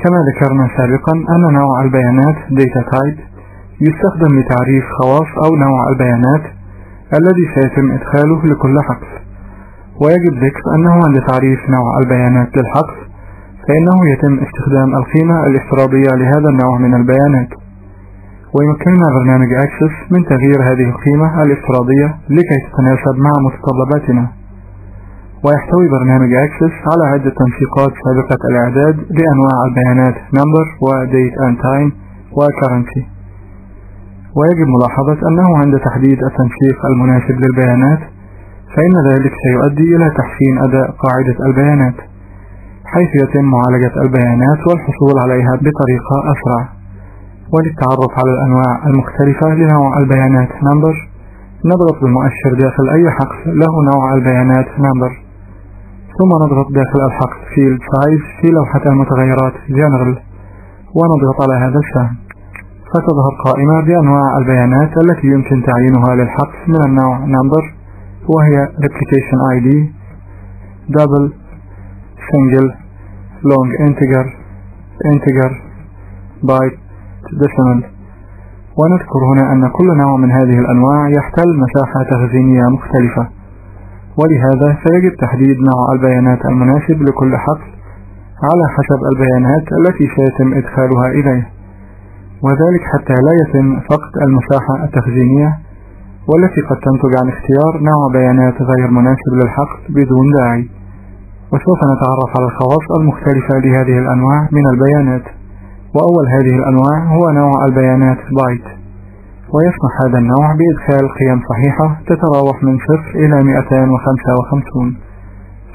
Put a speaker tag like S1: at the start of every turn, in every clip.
S1: كما ذكرنا سابقا أن نوع البيانات Data Type يستخدم لتعريف خواص أو نوع البيانات الذي سيتم إدخاله لكل حقل، ويجب ذكر أنه عند تعريف نوع البيانات للحقل فإنه يتم استخدام القيمة الافتراضية لهذا النوع من البيانات، ويمكننا برنامج Access من تغيير هذه القيمة الافتراضية لكي تتناسب مع متطلباتنا. ويحتوي برنامج Access على عدة تنسيقات سابقة الإعداد لأنواع البيانات Number و Date and Time و Currency. ويجب ملاحظة أنه عند تحديد التنسيق المناسب للبيانات فإن ذلك سيؤدي إلى تحسين أداء قاعدة البيانات، حيث يتم معالجة البيانات والحصول عليها بطريقة أسرع. وللتعرف على الأنواع المختلفة لنوع البيانات Number نضغط بالمؤشر داخل أي حقل له نوع البيانات Number، ثم نضغط داخل الحقل Field Size في لوحة المتغيرات General ونضغط على هذا السهم، فتظهر قائمة بأنواع البيانات التي يمكن تعيينها للحقل من النوع Number، وهي Replication ID Double Single Long Integer Integer Byte Decimal. ونذكر هنا أن كل نوع من هذه الأنواع يحتل مساحة تخزينية مختلفة، ولهذا سيجب تحديد نوع البيانات المناسب لكل حقل على حسب البيانات التي سيتم إدخالها إليه، وذلك حتى لا يتم فقد المساحة التخزينية والتي قد تنتج عن اختيار نوع بيانات غير مناسب للحقل بدون داعي. وسوف نتعرف على الخواص المختلفة لهذه الأنواع من البيانات. وأول هذه الأنواع هو نوع البيانات بايت، ويسمح هذا النوع بإدخال قيم صحيحة تتراوح من 0 إلى 255.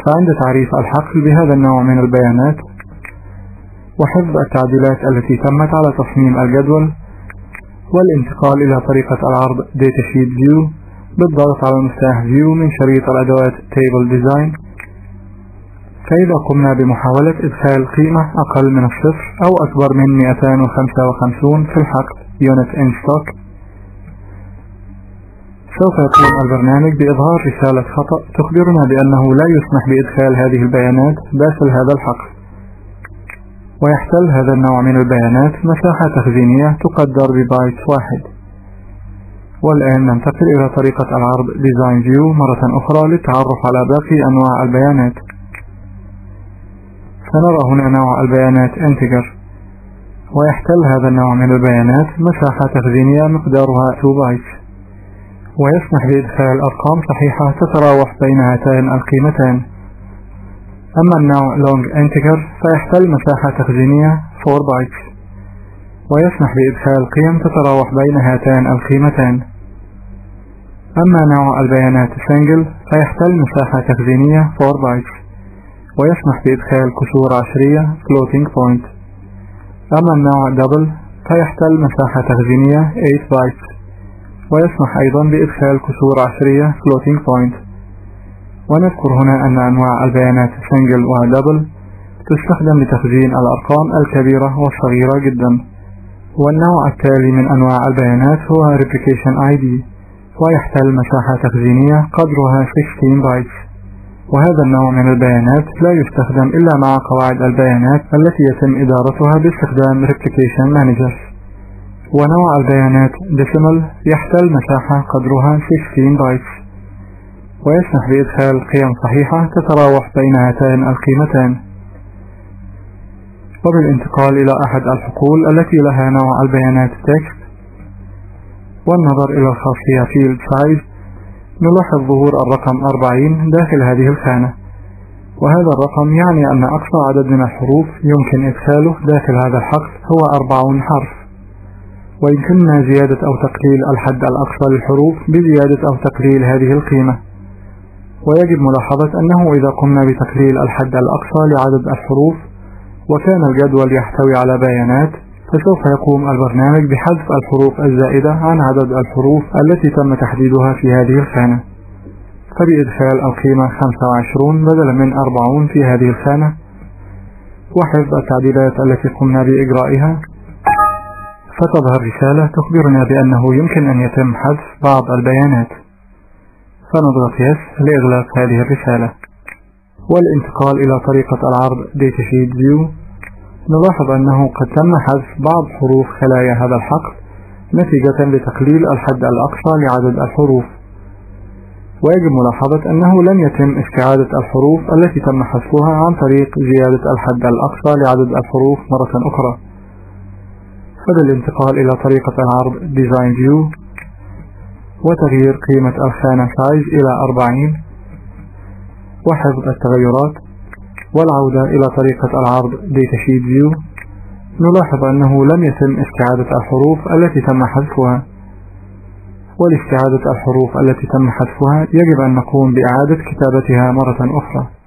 S1: فعند تعريف الحقل بهذا النوع من البيانات وحفظ التعديلات التي تمت على تصميم الجدول والانتقال إلى طريقة العرض Datasheet View بالضغط على مفتاح View من شريط الأدوات Table Design، فإذا قمنا بمحاولة إدخال قيمة أقل من الصفر أو أكبر من 255 في الحقل Unit in Stock، سوف يقوم البرنامج بإظهار رسالة خطأ تخبرنا بأنه لا يسمح بإدخال هذه البيانات داخل هذا الحقل. ويحتل هذا النوع من البيانات مساحة تخزينية تقدر ببايت واحد. والآن ننتقل إلى طريقة العرض Design View مرة أخرى للتعرف على باقي أنواع البيانات. سنرى هنا نوع البيانات Integer، ويحتل هذا النوع من البيانات مساحة تخزينية مقدارها 2 بايت، ويسمح بإدخال أرقام صحيحة تتراوح بين هاتين القيمتين. أما النوع Long Integer فيحتل مساحة تخزينية 4 بايت، ويسمح بإدخال قيم تتراوح بين هاتين القيمتين. أما نوع البيانات Single فيحتل مساحة تخزينية 4 بايت، ويسمح بإدخال كسور عشرية Floating Point. أما النوع Double فيحتل مساحة تخزينية 8 بايت، ويسمح أيضا بإدخال كسور عشرية Floating Point. ونذكر هنا أن أنواع البيانات Single و Double تستخدم لتخزين الأرقام الكبيرة والصغيرة جدا. والنوع التالي من أنواع البيانات هو Replication ID، ويحتل مساحة تخزينية قدرها 16 بايت، وهذا النوع من البيانات لا يستخدم إلا مع قواعد البيانات التي يتم إدارتها باستخدام Replication Manager. ونوع البيانات Decimal يحتل مساحة قدرها 16 بايت، ويسمح بإدخال قيم صحيحة تتراوح بين هاتين القيمتين. وبالانتقال إلى أحد الحقول التي لها نوع البيانات Text والنظر إلى الخاصية Field Size نلاحظ ظهور الرقم 40 داخل هذه الخانة، وهذا الرقم يعني أن أقصى عدد من الحروف يمكن إدخاله داخل هذا الحقل هو 40 حرف، ويمكننا زيادة أو تقليل الحد الأقصى للحروف بزيادة أو تقليل هذه القيمة. ويجب ملاحظة أنه إذا قمنا بتقليل الحد الأقصى لعدد الحروف وكان الجدول يحتوي على بيانات، فسوف يقوم البرنامج بحذف الحروف الزائدة عن عدد الحروف التي تم تحديدها في هذه الخانة، فبإدخال القيمة 25 بدلا من 40 في هذه الخانة وحفظ التعديلات التي قمنا بإجرائها، فتظهر رسالة تخبرنا بأنه يمكن أن يتم حذف بعض البيانات، فنضغط Yes لإغلاق هذه الرسالة. والانتقال إلى طريقة العرض Datasheet View نلاحظ أنه قد تم حذف بعض حروف خلايا هذا الحقل نتيجة لتقليل الحد الأقصى لعدد الحروف، ويجب ملاحظة أنه لم يتم استعادة الحروف التي تم حذفها عن طريق زيادة الحد الأقصى لعدد الحروف مرة أخرى. فبالانتقال إلى طريقة العرض Design View وتغيير قيمة الخانة Size إلى 40 وحفظ التغيرات والعودة إلى طريقة العرض Datasheet View، نلاحظ أنه لم يتم استعادة الحروف التي تم حذفها. ولاستعادة الحروف التي تم حذفها يجب أن نقوم بإعادة كتابتها مرة أخرى.